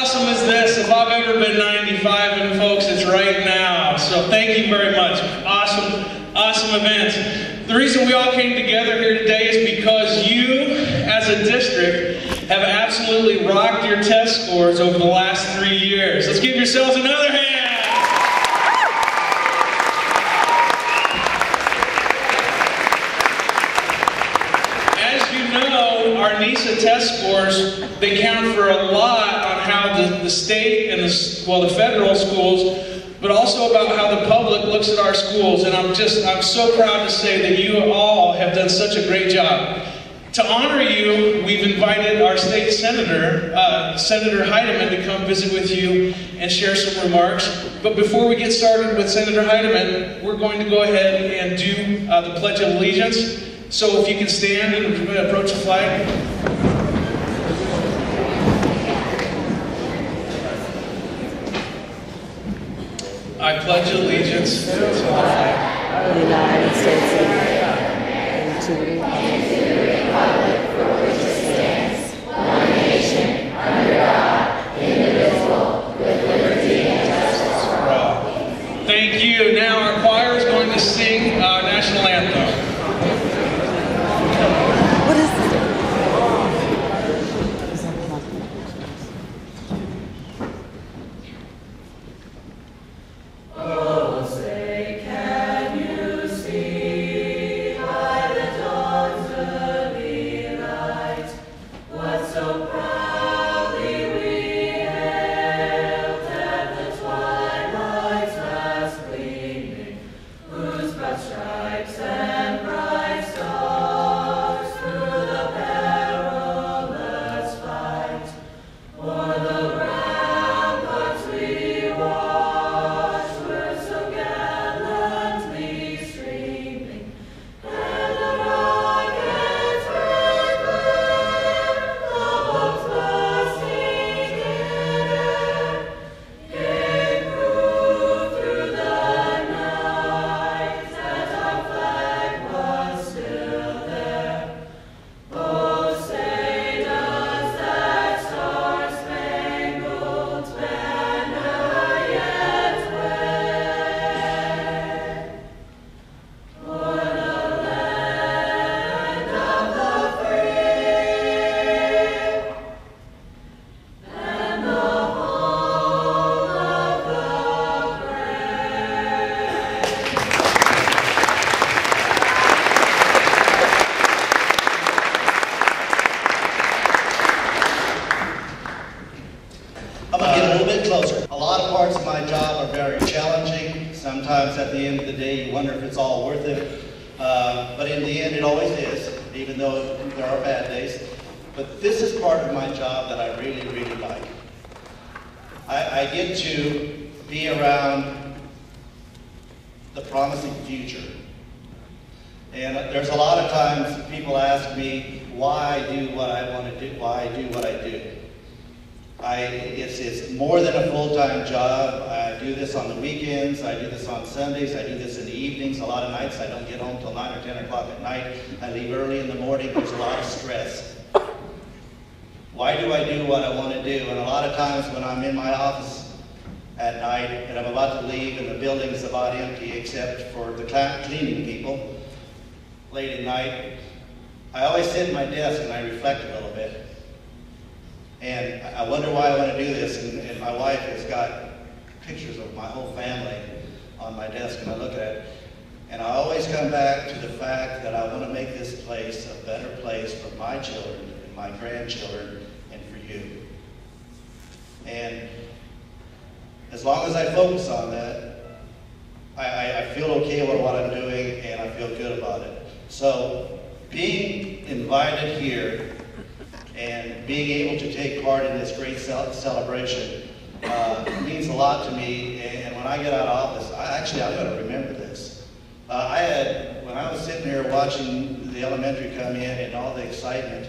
awesome is this? If I've ever been 95, and folks, it's right now. So thank you very much. Awesome, awesome event. The reason we all came together here today is because you, as a district, have absolutely rocked your test scores over the last 3 years. Let's give yourselves another hand. Our NISA test scores, they count for a lot on how the state and the federal schools, but also about how the public looks at our schools. And I'm so proud to say that you all have done such a great job. To honor you, we've invited our state senator, Senator Heidemann, to come visit with you and share some remarks. But before we get started with Senator Heidemann, we're going to go ahead and do the Pledge of Allegiance. So if you can stand and approach the flag. I pledge allegiance to the flag of the United States of America and to the republic for which it stands, one nation, under God, indivisible, with liberty and justice for all. Thank you. Now our choir is going to sing our national anthem. Sometimes at the end of the day you wonder if it's all worth it, but in the end it always is, even though there are bad days. But this is part of my job that I really, really like. I get to be around the promising future. And there's a lot of times people ask me why I do what I want to do, why I do what I do. It's more than a full-time job. I do this on the weekends, I do this on Sundays, I do this in the evenings. A lot of nights I don't get home till 9 or 10 o'clock at night. I leave early in the morning. There's a lot of stress. Why do I do what I want to do? And a lot of times when I'm in my office at night and I'm about to leave and the building's about empty except for the cleaning people late at night, I always sit at my desk and I reflect a little bit. And I wonder why I want to do this, and my wife has got pictures of my whole family on my desk, and I look at it, and I always come back to the fact that I want to make this place a better place for my children and my grandchildren and for you. And as long as I focus on that, I feel okay with what I'm doing, and I feel good about it. So being invited here and being able to take part in this great celebration means a lot to me. And when I get out of office, I'm going to remember this. When I was sitting here watching the elementary come in and all the excitement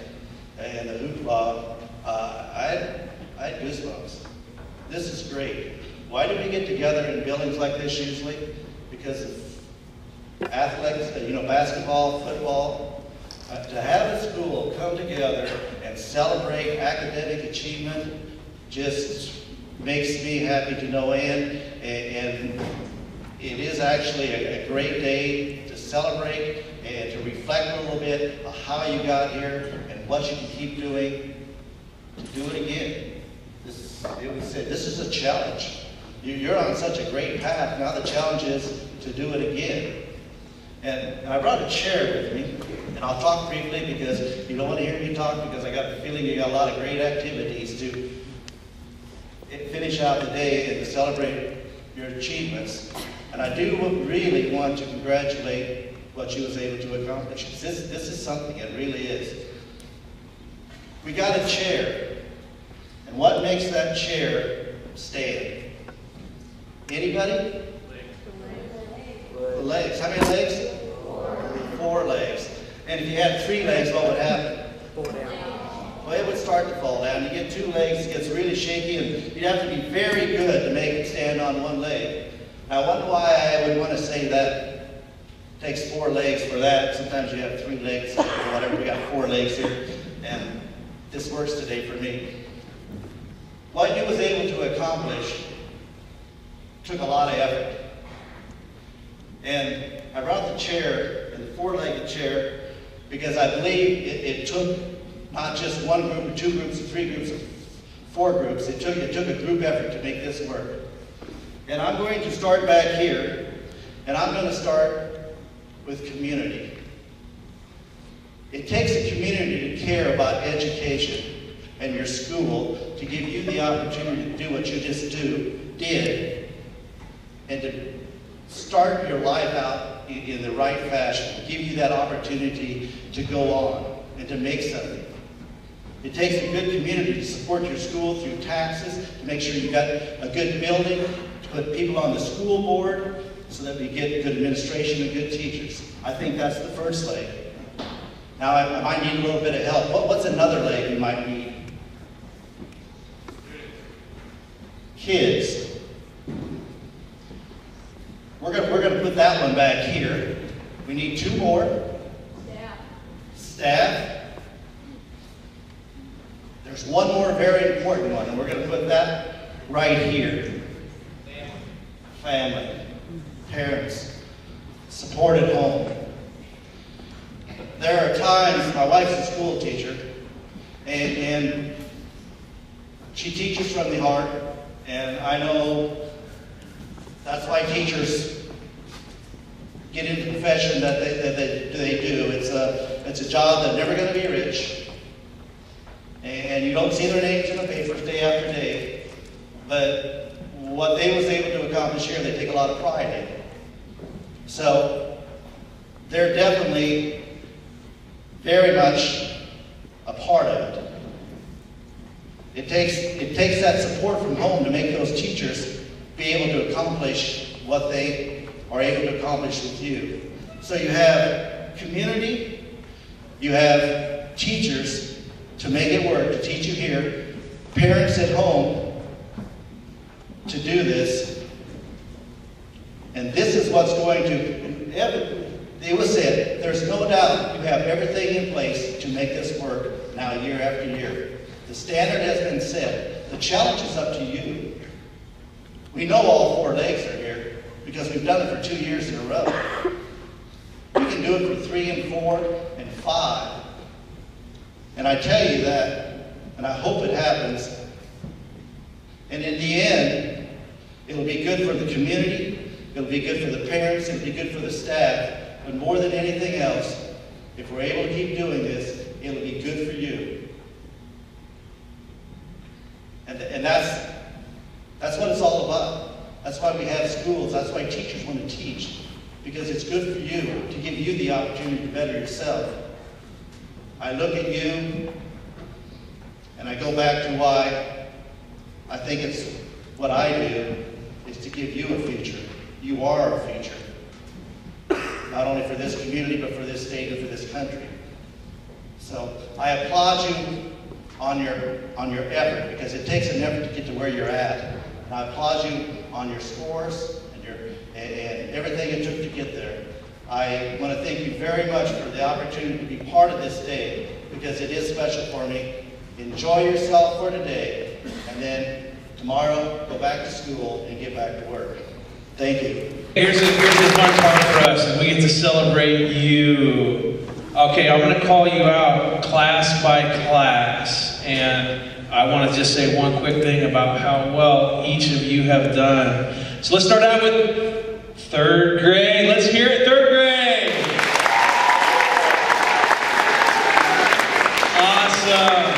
and the hoopla, I had goosebumps. This is great. Why do we get together in buildings like this usually? Because of athletics, basketball, football. To have a school come together and celebrate academic achievement just makes me happy to no end, and it is actually a great day to celebrate and to reflect a little bit on how you got here and what you can keep doing to do it again. This is a challenge. You're on such a great path. Now the challenge is to do it again. And I brought a chair with me, and I'll talk briefly because you don't want to hear me talk, because I got a feeling you got a lot of great activities to finish out the day and to celebrate your achievements. And I do really want to congratulate what you was able to accomplish. This is something, it really is. We got a chair, and what makes that chair stand? Anybody? The legs. How many legs? 4 legs. And if you had 3 legs, what would happen? Well, it would start to fall down. You get 2 legs, it gets really shaky, and you'd have to be very good to make it stand on 1 leg. Now, I wonder why I would want to say that. It takes 4 legs for that. Sometimes you have 3 legs or whatever. We got 4 legs here, and this works today for me. What you was able to accomplish took a lot of effort. And I brought the chair, and the 4-legged chair, because I believe it took not just 1 group or 2 groups or 3 groups or 4 groups. It took a group effort to make this work. And I'm going to start back here, and I'm going to start with community. It takes a community to care about education and your school to give you the opportunity to do what you just did, and to start your life out in the right fashion, give you that opportunity to go on and to make something. It takes a good community to support your school through taxes, to make sure you got a good building, to put people on the school board so that we get good administration and good teachers. I think that's the first leg. Now I might need a little bit of help. What's another leg you might need? Kids. We're going to put that one back here. We need 2 more. Staff. There's 1 more very important one, and we're going to put that right here. Family. Parents. Support at home. There are times, my wife's a school teacher, and she teaches from the heart, and I know that's why teachers get into the profession that they do. It's a job that's never going to be rich. And you don't see their names in the papers day after day. But what they was able to accomplish here, they take a lot of pride in. So they're definitely very much a part of it. It takes that support from home to make those teachers be able to accomplish what they are able to accomplish with you. So you have community, you have teachers to make it work, to teach you here, parents at home to do this, and this is what's going to, it was said, there's no doubt you have everything in place to make this work now year after year. The standard has been set. The challenge is up to you. We know all 4 legs are here because we've done it for 2 years in a row. We can do it for 3 and 4 and 5. And I tell you that, and I hope it happens. And in the end, it'll be good for the community, it'll be good for the parents, it'll be good for the staff. But more than anything else, if we're able to keep doing this, it'll be good for you. And that's what it's all about. That's why we have schools. That's why teachers want to teach. Because it's good for you, to give you the opportunity to better yourself. I look at you, and I go back to why I think it's what I do, is to give you a future. You are a future. Not only for this community, but for this state and for this country. So I applaud you on your effort, because it takes an effort to get to where you're at. And I applaud you on your scores and everything it took to get there. I want to thank you very much for the opportunity to be part of this day, because it is special for me. Enjoy yourself for today, and and then tomorrow go back to school and get back to work. Thank you. Here's the fun part for us, and we get to celebrate you. Okay, I'm going to call you out class by class, and I want to just say one quick thing about how well each of you have done. So let's start out with third grade. Let's hear it, third grade. Awesome.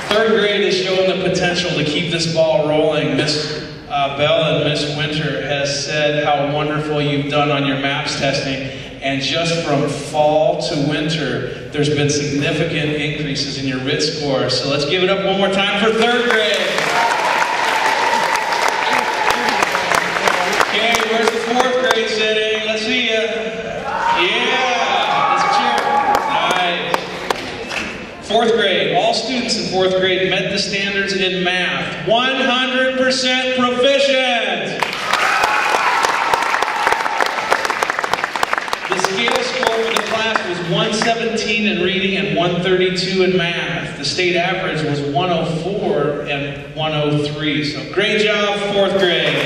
Third grade is showing the potential to keep this ball rolling. Miss Bell and Miss Winter has said how wonderful you've done on your MAPS testing, and just from fall to winter, there's been significant increases in your RIT score. So let's give it up one more time for third grade. Okay, where's the fourth grade sitting? Let's see ya. Yeah, let's cheer. Nice. Fourth grade, all students in fourth grade met the standards in math. 100% proficient. The scale score for the class was 117 in reading and 132 in math. The state average was 104 and 103. So great job, fourth grade.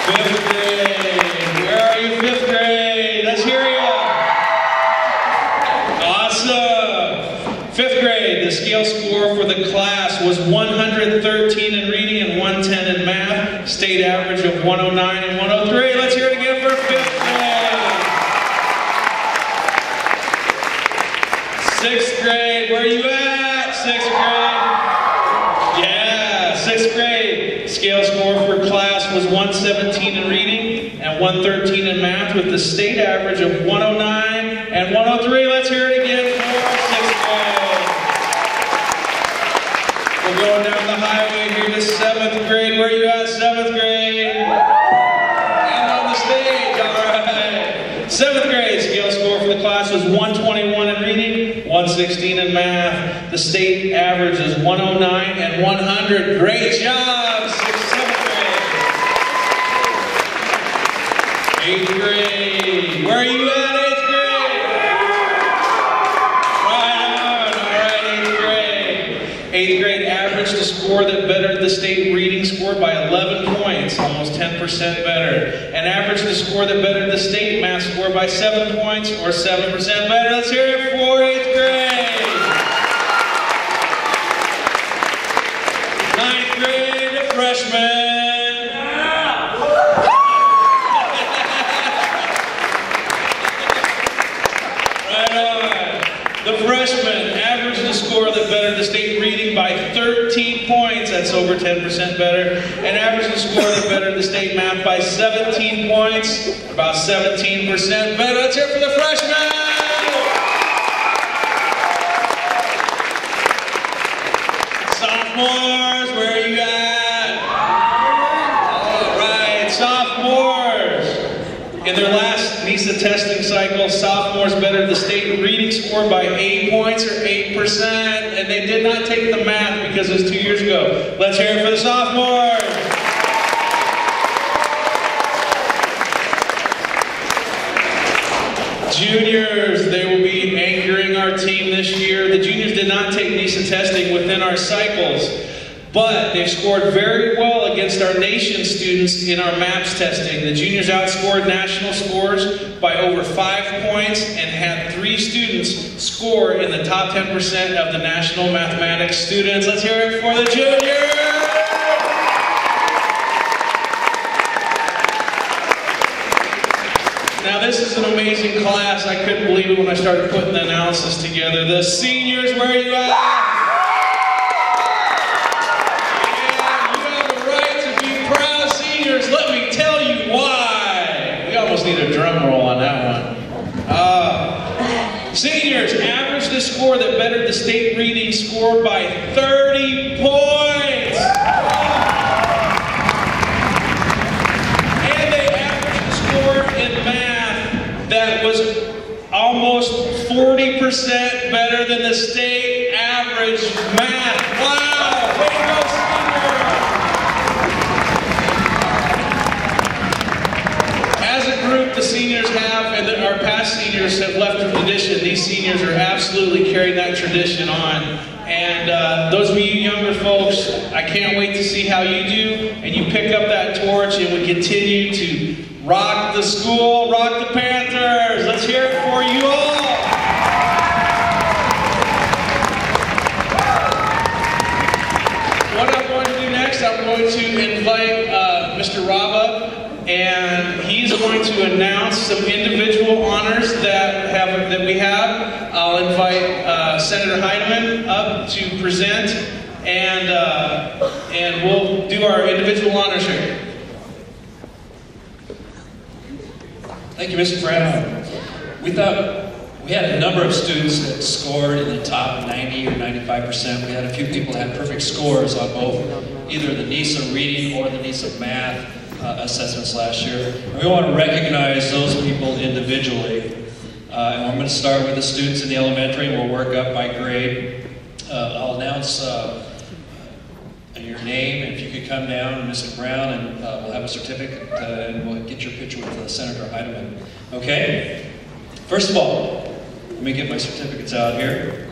Fifth grade. Where are you, fifth grade? Let's hear you. Awesome. Fifth grade, the scale score for the class was 113 in reading and 110 in math. State average of 109 and 103. Let's hear it again for fifth grade. Sixth grade, where are you at? Sixth grade. Yeah, sixth grade. Scale score for class was 117 in reading and 113 in math, with the state average of 109 and 103. Let's hear it again for sixth grade. We're going down the highway here to seventh grade. Where are you at, seventh grade? And on the stage, all right. Seventh grade, scale score for the class was 121 in reading, 116 in math. The state average is 109 and 100. Great job, seventh grade. Eighth grade, where are you at, eighth grade? Right on, all right, eighth grade. Eighth grade averaged a score that bettered the state reading score by 11 points, almost 10% better. And averaged a score that bettered the state math score by 7 points, or 7% better. Let's hear it for eighth grade. Ninth grade, a freshman. Right on. The freshman averaged a score that bettered the state reading by 13 points, that's over 10% better, and averaged a score that bettered the state math by 17 points, about 17% better. Let's hear it for the freshmen! Sophomores, where are you at? All right, sophomores. In their last NISA testing cycle, sophomores bettered the state reading score by 8 points, or 8%, and they did not take the math because it was 2 years ago. Let's hear it for the sophomores. Juniors, they will be anchoring our team this year. The juniors did not take NISA testing within our cycles, but they've scored very well against our nation students in our MAPS testing. The juniors outscored national scores by over 5 points and had 3 students score in the top 10% of the national mathematics students. Let's hear it for the juniors! Now this is an amazing class. I couldn't believe it when I started putting the analysis together. The seniors, where are you at? Yeah, you have the right to be proud seniors. Let me tell you why. We almost need a drum roll on that one. Seniors averaged a score that bettered the state reading score by 30 points. And they averaged a score in math that was almost 40% better than the state average math. Wow! Way to go, seniors! As a group, the seniors have, and our past seniors have left a tradition. These seniors are absolutely carrying that tradition on. And those of you younger folks, I can't wait to see how you do. And you pick up that torch and we continue to rock the school, rock the Panthers. Let's hear it for you all. What I'm going to do next, I'm going to invite Mr. Rob up, and he's going to announce some individual honors that we have. I'll invite Senator Heidemann up to present, and we'll do our individual honors here. Thank you, Mr. Brown. We thought we had a number of students that scored in the top 90 or 95%. We had a few people that had perfect scores on both either the NISA reading or the NISA math assessments last year. And we want to recognize those people individually. And I'm going to start with the students in the elementary, and we'll work up by grade. I'll announce your name, and if you could come down, Mr. Brown, and we'll have a certificate, and we'll get your picture with Senator Heidemann. Okay? First of all, let me get my certificates out here.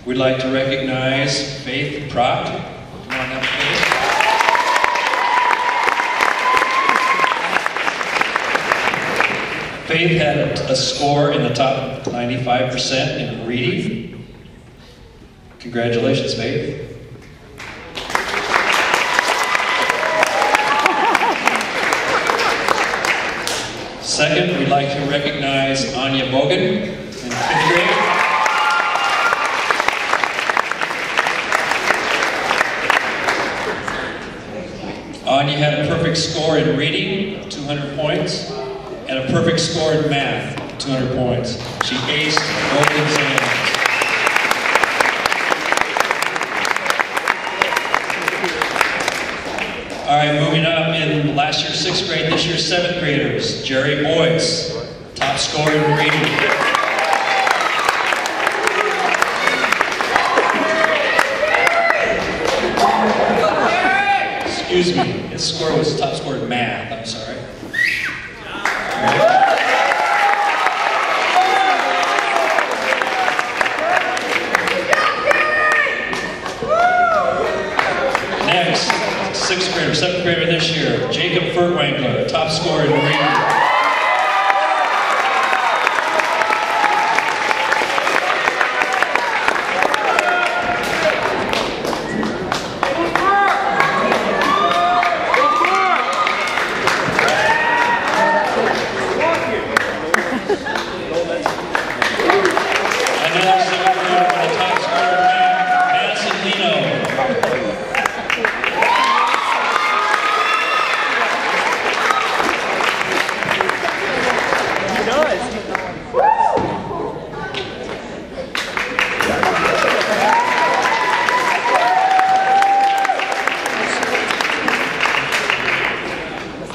We'd like to recognize Faith Prock. Come on up, Faith. Faith had a score in the top 95% in reading. Congratulations, Faith. Second, we'd like to recognize Anya Bogan in 5th grade. Anya had a perfect score in reading, 200 points, and a perfect score in math, 200 points. She aced both exams. All right, moving up in last year's 6th grade, this year's 7th graders. Jerry Boyce, top scorer in reading. Excuse me, his score was top score in math, I'm sorry. Next, 6th grader, 7th grader this year, Jacob Furtwangler, top scorer in reading.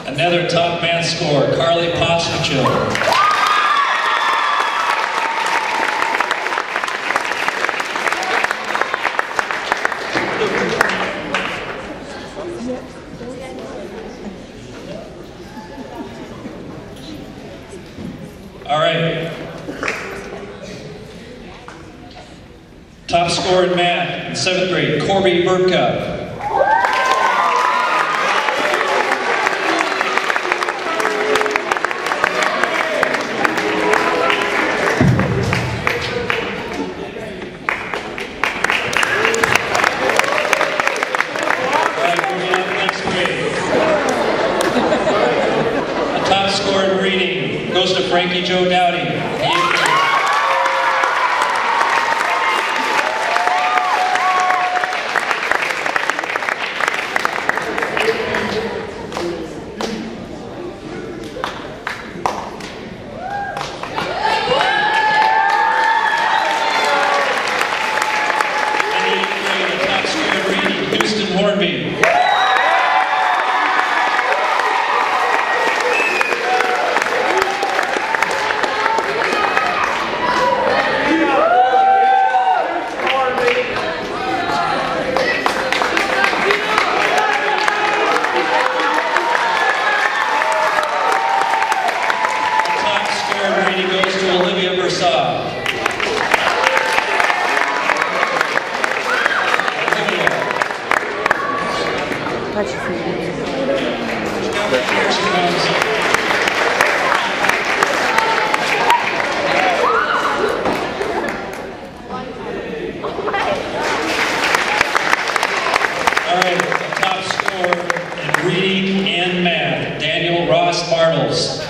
Another top math scorer, Carly Postachil. All right. Top scorer in math in 7th grade, Corby Burka. Goes to Frankie Joe Dowdy. Cardinals.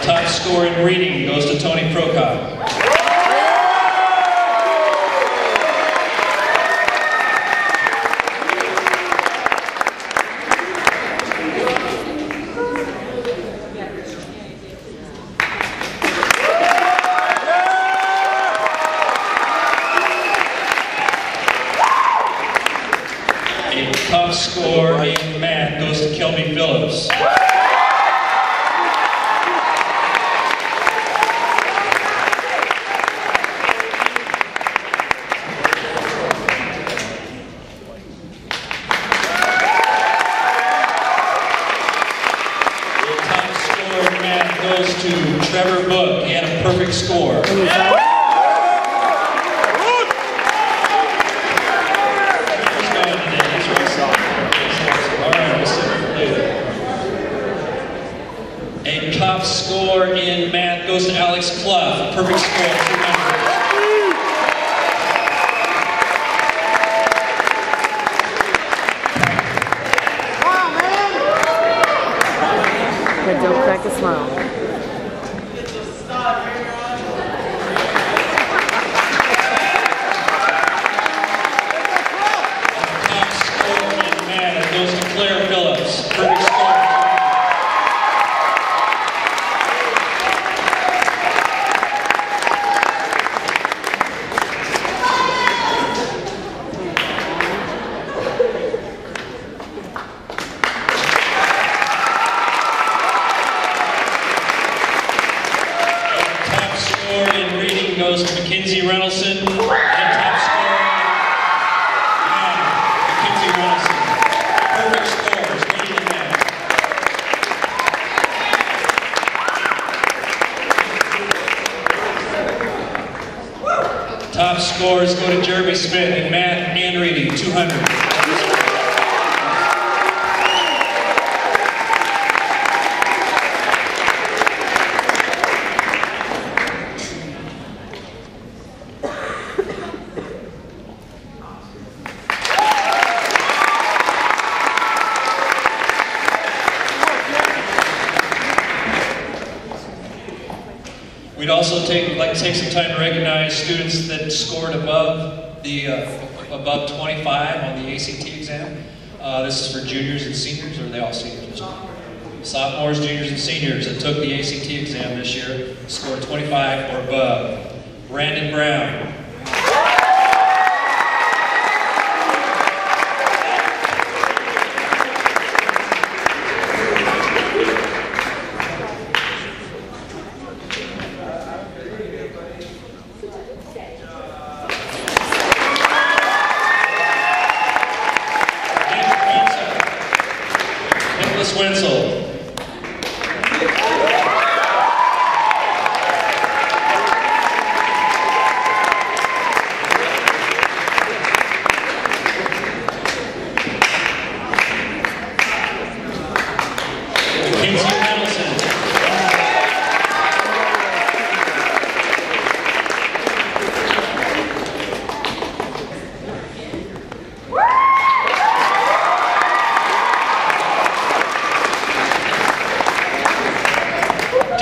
Top score in reading goes to Tony Prokop. A top score in math goes to Kelby Phillips. Goes to Trevor Book. He had a perfect score. Who's going today? He's racing. All right, we'll see him later. A top score in math goes to Alex Clough. Perfect score. 200. Don't crack a smile. Top score in math goes to Claire Phillips. Perfect score. In reading goes to Mackenzie Reynolson, and top score Mackenzie Reynolson. Perfect scores, reading and math. Top scores go to Jeremy Smith in math and reading, 200. We'd also like to take some time to recognize students that scored above 25 on the ACT exam. This is for juniors and seniors, or are they all seniors? Sophomores, juniors, and seniors that took the ACT exam this year, scored 25 or above. Brandon Brown. Wenzel.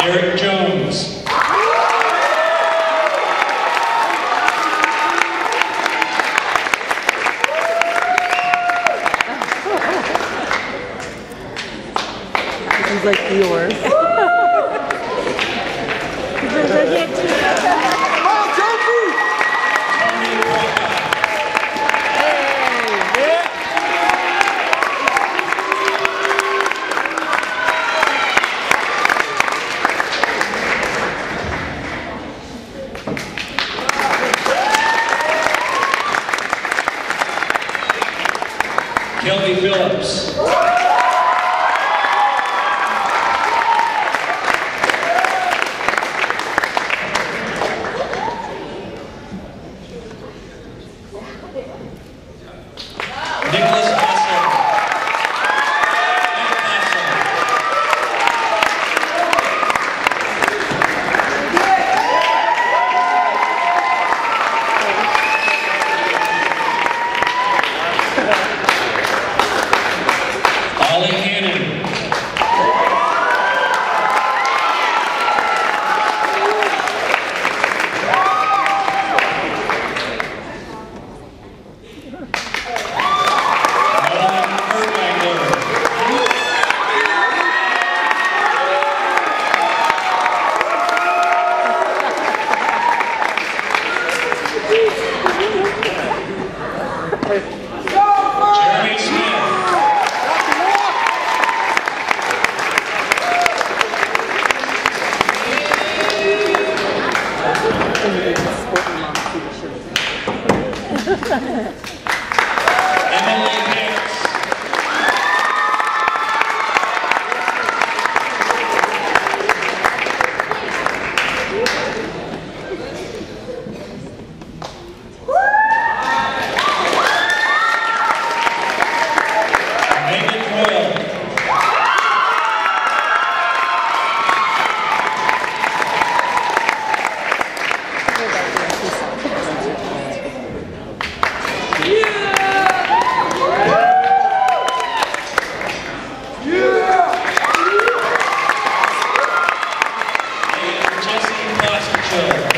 Eric Jones. This is like yours. Kelby Phillips. Nicholas Hassel. Ollie Hannon. Jeremy Smith. Emily Hicks. Megan Doyle. And Jesse Plastichuk.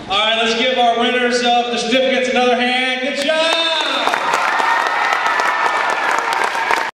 All right, let's give our winners of the certificates another hand.